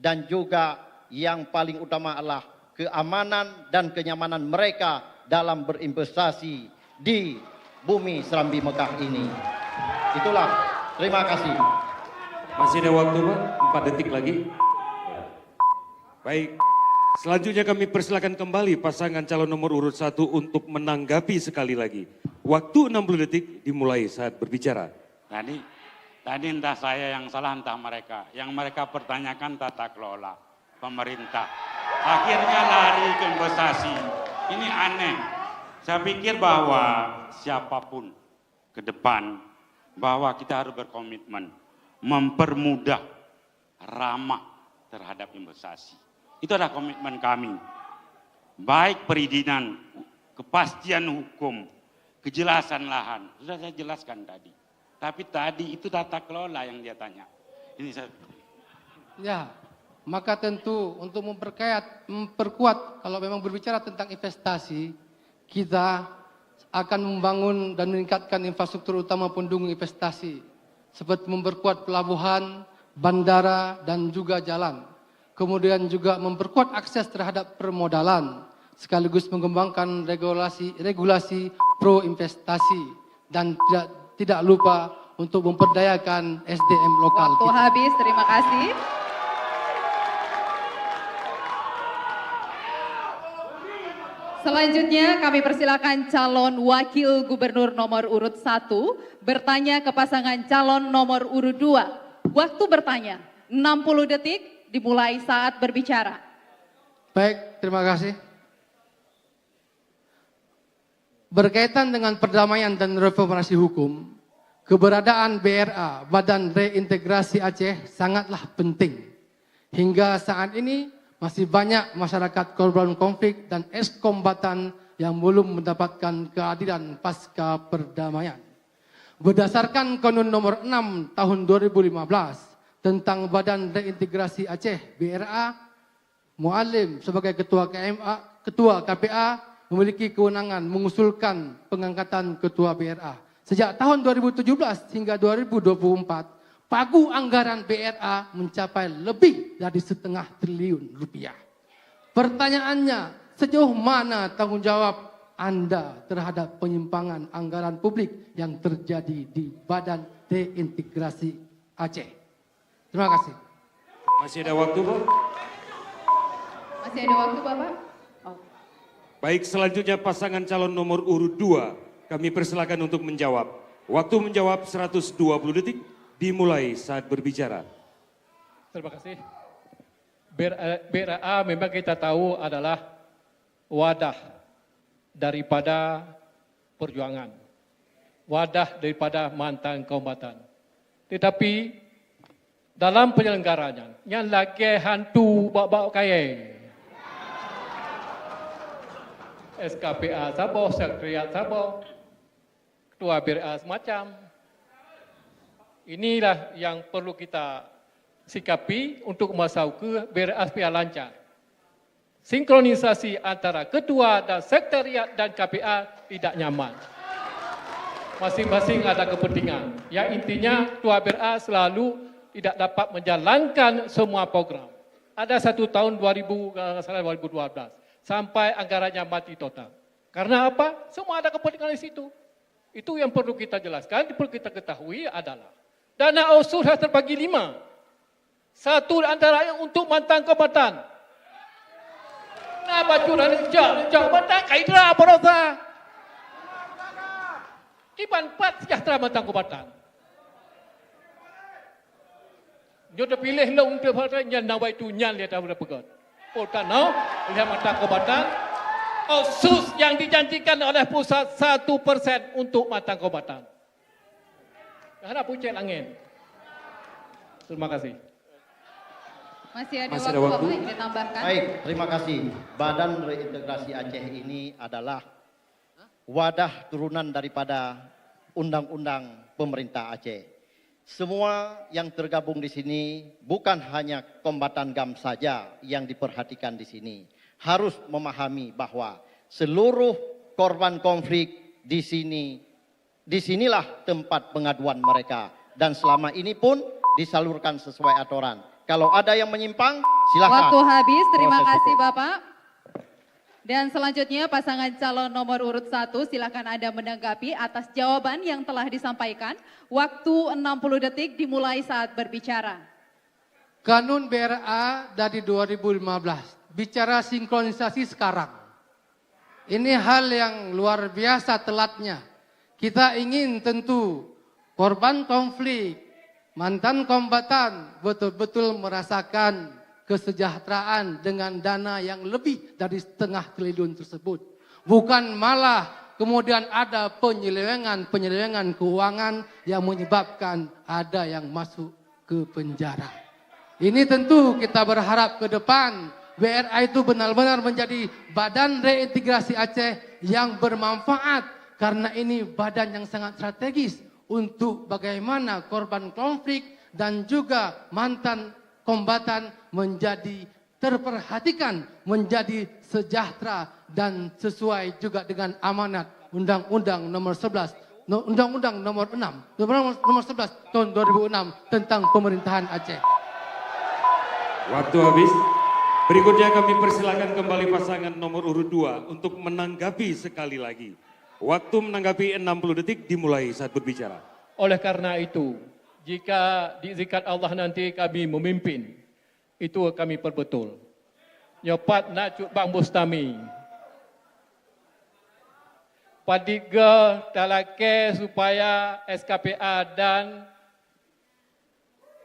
dan juga yang paling utama adalah keamanan dan kenyamanan mereka dalam berinvestasi di bumi Serambi Mekah ini. Itulah, terima kasih. Masih ada waktu Pak, 4 detik lagi. Baik, selanjutnya kami persilakan kembali pasangan calon nomor urut 1 untuk menanggapi sekali lagi. Waktu 60 detik dimulai saat berbicara. Tadi entah saya yang salah, entah mereka. Yang mereka pertanyakan tata kelola pemerintah. Akhirnya lari ke investasi. Ini aneh. Saya pikir bahwa siapapun ke depan, bahwa kita harus berkomitmen, mempermudah, ramah terhadap investasi. Itu adalah komitmen kami. Baik perizinan, kepastian hukum, kejelasan lahan. Sudah saya jelaskan tadi. Tapi tadi itu tata kelola yang dia tanya. Ini saya... Ya, maka tentu untuk memperkuat kalau memang berbicara tentang investasi, kita akan membangun dan meningkatkan infrastruktur utama pendukung investasi. Seperti memperkuat pelabuhan, bandara, dan juga jalan. Kemudian juga memperkuat akses terhadap permodalan, sekaligus mengembangkan regulasi pro investasi, dan tidak lupa untuk memperdayakan SDM lokal. Waktu habis, terima kasih. Selanjutnya kami persilakan calon wakil gubernur nomor urut 1 bertanya ke pasangan calon nomor urut 2. Waktu bertanya 60 detik dimulai saat berbicara. Baik, terima kasih. Berkaitan dengan perdamaian dan reformasi hukum, keberadaan BRA, Badan Reintegrasi Aceh, sangatlah penting. Hingga saat ini masih banyak masyarakat korban konflik dan ex-kombatan yang belum mendapatkan keadilan pasca perdamaian. Berdasarkan Konun Nomor 6 Tahun 2015 tentang Badan Reintegrasi Aceh BRA, Mualim sebagai ketua KPA memiliki kewenangan mengusulkan pengangkatan ketua BRA. Sejak tahun 2017 hingga 2024, pagu anggaran BRA mencapai lebih dari $0,5 triliun. Pertanyaannya, sejauh mana tanggung jawab Anda terhadap penyimpangan anggaran publik yang terjadi di Badan Reintegrasi Aceh? Terima kasih. Masih ada waktu Pak? Masih ada waktu Bapak? Oh. Baik, selanjutnya pasangan calon nomor urut 2. Kami persilakan untuk menjawab. Waktu menjawab 120 detik dimulai saat berbicara. Terima kasih. BRA memang kita tahu adalah wadah daripada perjuangan. Wadah daripada mantan kombatan. Tetapi dalam penyelenggaranya, yang lagi hantu bawa kaya. SKPA Sabah, Sekretariat Sabah, Ketua BRA semacam. Inilah yang perlu kita sikapi untuk masuk ke BRA supaya lancar. Sinkronisasi antara ketua dan sekretariat dan KPA tidak nyaman. Masing-masing ada kepentingan. Yang intinya ketua BRA selalu tidak dapat menjalankan semua program. Ada 1 tahun 2012 sampai anggarannya mati total. Karena apa? Semua ada kepentingan di situ. Itu yang perlu kita jelaskan, perlu kita ketahui adalah dana OSUS sudah terbagi 5. 1 antaranya untuk mantan kombatan. Nah, bacuran jauh mantan kaidra apa rasa? Iban 4 sejahtera mantan kombatan. Dia dah pilih lah untuk yang nawai tu nyan dia tahu dah pegat. Potan no, lihat mantan kombatan. OSUS yang dijanjikan oleh pusat 1% untuk mantan kombatan. Harap pucet angin. Terima kasih. Masih ada Masih ada waktu waktu. Bapak yang ditambahkan. Baik, terima kasih. Badan Reintegrasi Aceh ini adalah wadah turunan daripada undang-undang pemerintah Aceh. Semua yang tergabung di sini bukan hanya kombatan GAM saja yang diperhatikan di sini. Harus memahami bahwa seluruh korban konflik disinilah tempat pengaduan mereka. Dan selama ini pun disalurkan sesuai aturan. Kalau ada yang menyimpang, silakan. Waktu habis, terima Proses kasih hukum. Bapak. Dan selanjutnya pasangan calon nomor urut 1, silakan Anda menanggapi atas jawaban yang telah disampaikan. Waktu 60 detik dimulai saat berbicara. Kanun BRA dari 2015, bicara sinkronisasi sekarang. Ini hal yang luar biasa telatnya. Kita ingin tentu korban konflik, mantan kombatan betul-betul merasakan kesejahteraan dengan dana yang lebih dari 0,5 triliun tersebut. Bukan malah kemudian ada penyelewengan keuangan yang menyebabkan ada yang masuk ke penjara. Ini tentu kita berharap ke depan BRA itu benar-benar menjadi badan reintegrasi Aceh yang bermanfaat, karena ini badan yang sangat strategis untuk bagaimana korban konflik dan juga mantan kombatan menjadi terperhatikan, menjadi sejahtera dan sesuai juga dengan amanat Undang-Undang nomor 11, Undang-Undang nomor 6, nomor 11 tahun 2006 tentang pemerintahan Aceh. Waktu habis. Berikutnya kami persilakan kembali pasangan nomor urut 2 untuk menanggapi sekali lagi. Waktu menanggapi 60 detik dimulai saat berbicara. Oleh karena itu, jika diizinkan Allah nanti kami memimpin, itu kami perbetul. Nyopat nak cut Bang Bustami. Padiga talake supaya SKPA dan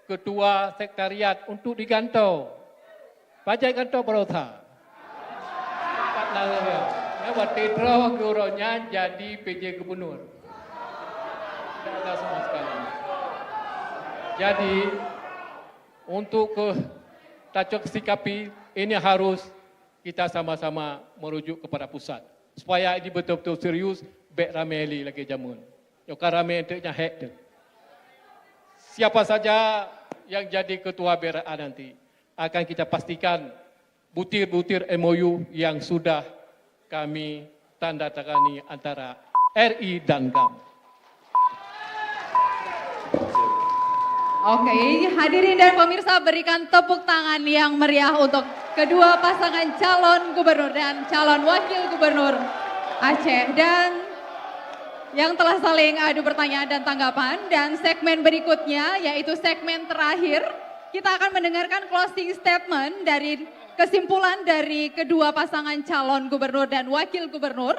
Ketua Sekretariat untuk digantau. Pajak gantau perotha. Pak Nara, lewat Tedro gurunya jadi PJ Gubernur. Tidak ada sama sekali. Jadi untuk tacok sikapi ini harus kita sama-sama merujuk kepada pusat supaya ini betul-betul serius. Bek rameli lagi jamun. Yoka rame enteknya hek tu. Siapa saja yang jadi ketua BRA nanti akan kita pastikan butir-butir MOU yang sudah kami tanda tangani antara RI dan GAM. Oke, hadirin dan pemirsa, berikan tepuk tangan yang meriah untuk kedua pasangan calon gubernur dan calon wakil gubernur Aceh. Dan yang telah saling adu pertanyaan dan tanggapan. Dan segmen berikutnya yaitu segmen terakhir, kita akan mendengarkan closing statement dari kesimpulan dari kedua pasangan calon gubernur dan wakil gubernur.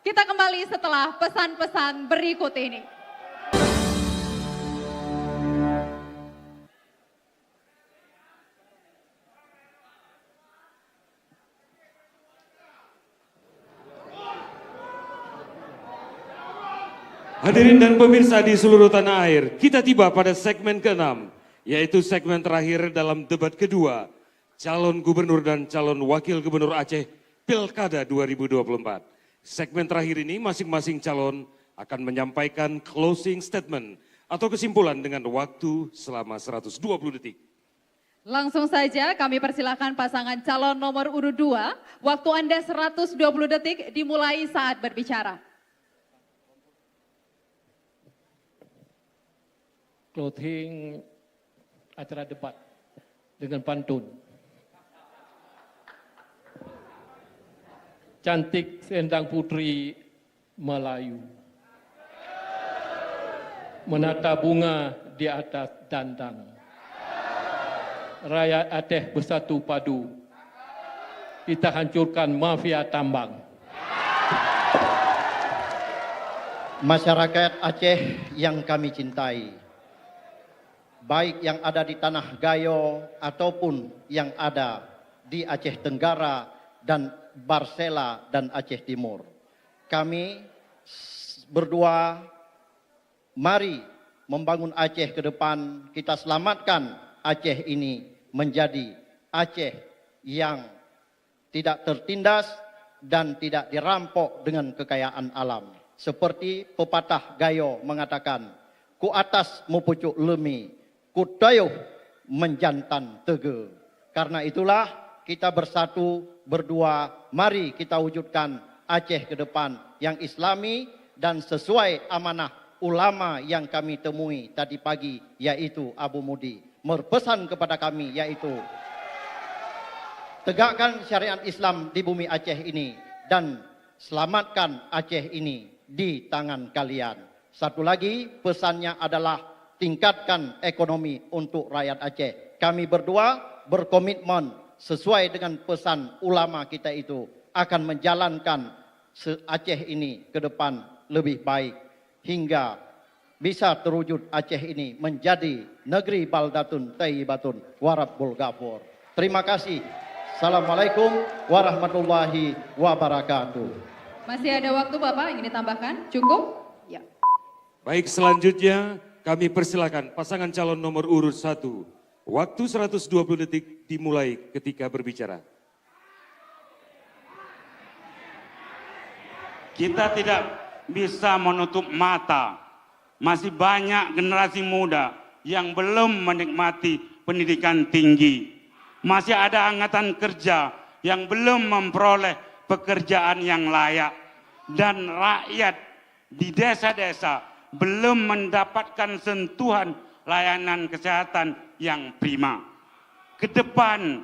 Kita kembali setelah pesan-pesan berikut ini. Hadirin dan pemirsa di seluruh tanah air, kita tiba pada segmen ke-6, yaitu segmen terakhir dalam debat kedua, calon gubernur dan calon wakil gubernur Aceh, Pilkada 2024. Segmen terakhir ini masing-masing calon akan menyampaikan closing statement atau kesimpulan dengan waktu selama 120 detik. Langsung saja kami persilakan pasangan calon nomor urut 2, waktu Anda 120 detik dimulai saat berbicara. Closing acara debat dengan pantun. Cantik selendang putri Melayu, menata bunga di atas dandang. Rakyat Aceh bersatu padu, kita hancurkan mafia tambang. Masyarakat Aceh yang kami cintai, baik yang ada di Tanah Gayo ataupun yang ada di Aceh Tenggara dan Barsela dan Aceh Timur. Kami berdua mari membangun Aceh ke depan, kita selamatkan Aceh ini menjadi Aceh yang tidak tertindas dan tidak dirampok dengan kekayaan alam. Seperti pepatah Gayo mengatakan, ku atas mu pucuk lemi, ku dayuh menjantan tege. Karena itulah kita bersatu, berdua, mari kita wujudkan Aceh ke depan yang islami dan sesuai amanah ulama yang kami temui tadi pagi, yaitu Abu Mudi. Berpesan kepada kami yaitu tegakkan syariat Islam di bumi Aceh ini dan selamatkan Aceh ini di tangan kalian. Satu lagi pesannya adalah tingkatkan ekonomi untuk rakyat Aceh. Kami berdua berkomitmen sesuai dengan pesan ulama kita itu akan menjalankan Aceh ini ke depan lebih baik hingga bisa terwujud Aceh ini menjadi negeri baldatun thayyibatun warabbul ghafur. Terima kasih. Assalamualaikum warahmatullahi wabarakatuh. Masih ada waktu Bapak, ingin ditambahkan? Cukup? Ya. Baik, selanjutnya kami persilakan pasangan calon nomor urut 1. Waktu 120 detik dimulai ketika berbicara. Kita tidak bisa menutup mata. Masih banyak generasi muda yang belum menikmati pendidikan tinggi. Masih ada angkatan kerja yang belum memperoleh pekerjaan yang layak. Dan rakyat di desa-desa belum mendapatkan sentuhan layanan kesehatan yang prima. Ke depan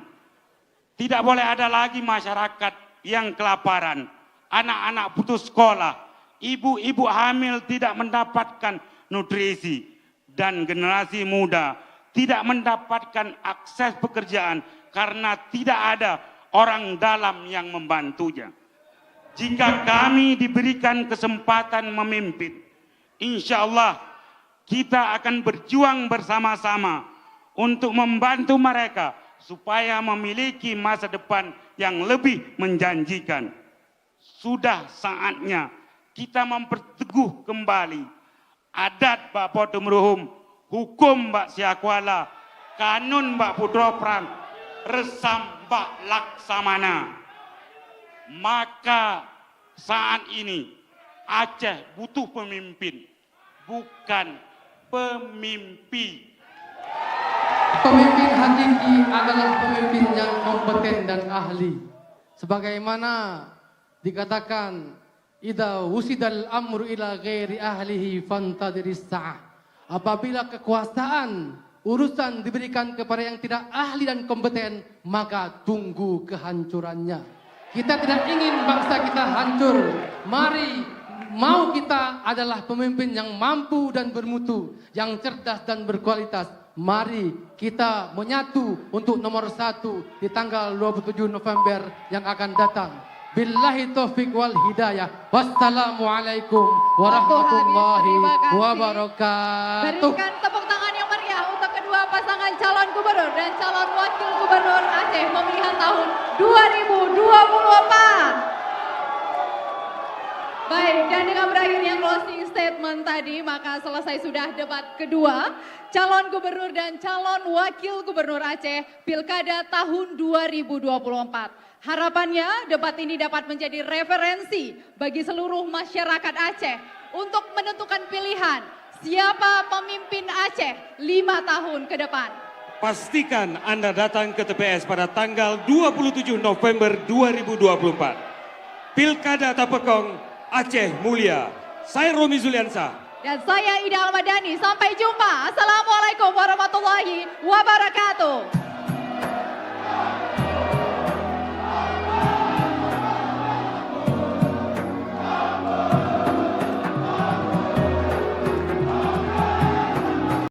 tidak boleh ada lagi masyarakat yang kelaparan. Anak-anak putus sekolah, ibu-ibu hamil tidak mendapatkan nutrisi, dan generasi muda tidak mendapatkan akses pekerjaan karena tidak ada orang dalam yang membantunya. Jika kami diberikan kesempatan memimpin, insya Allah kita akan berjuang bersama-sama untuk membantu mereka supaya memiliki masa depan yang lebih menjanjikan. Sudah saatnya kita memperteguh kembali adat Mbak Podomrohum, hukum Mbak Siakwala, kanun Mbak Putro Prang, resam Mbak Laksamana. Maka saat ini Aceh butuh pemimpin, bukan pemimpi. Pemimpin hakiki adalah pemimpin yang kompeten dan ahli. Sebagaimana dikatakan, idza wusidal amru ila ghairi ahlihi fantadiris sa'ah. Apabila kekuasaan, urusan diberikan kepada yang tidak ahli dan kompeten, maka tunggu kehancurannya. Kita tidak ingin bangsa kita hancur. Mari, mau kita adalah pemimpin yang mampu dan bermutu, yang cerdas dan berkualitas. Mari kita menyatu untuk nomor 1 di tanggal 27 November yang akan datang. Billahi taufiq wal hidayah. Wassalamualaikum warahmatullahi wabarakatuh. Berikan tepuk tangan yang meriah untuk kedua pasangan calon gubernur dan calon wakil gubernur Aceh pemilihan tahun 2024. Baik, dan dengan berakhirnya closing statement tadi, maka selesai sudah debat kedua calon gubernur dan calon wakil gubernur Aceh Pilkada tahun 2024. Harapannya debat ini dapat menjadi referensi bagi seluruh masyarakat Aceh untuk menentukan pilihan siapa pemimpin Aceh 5 tahun ke depan. Pastikan Anda datang ke TPS pada tanggal 27 November 2024. Pilkada Tapekong, Aceh Mulia. Saya Romi Zuliansyah. Dan saya Ida Almadani. Sampai jumpa. Assalamualaikum warahmatullahi wabarakatuh.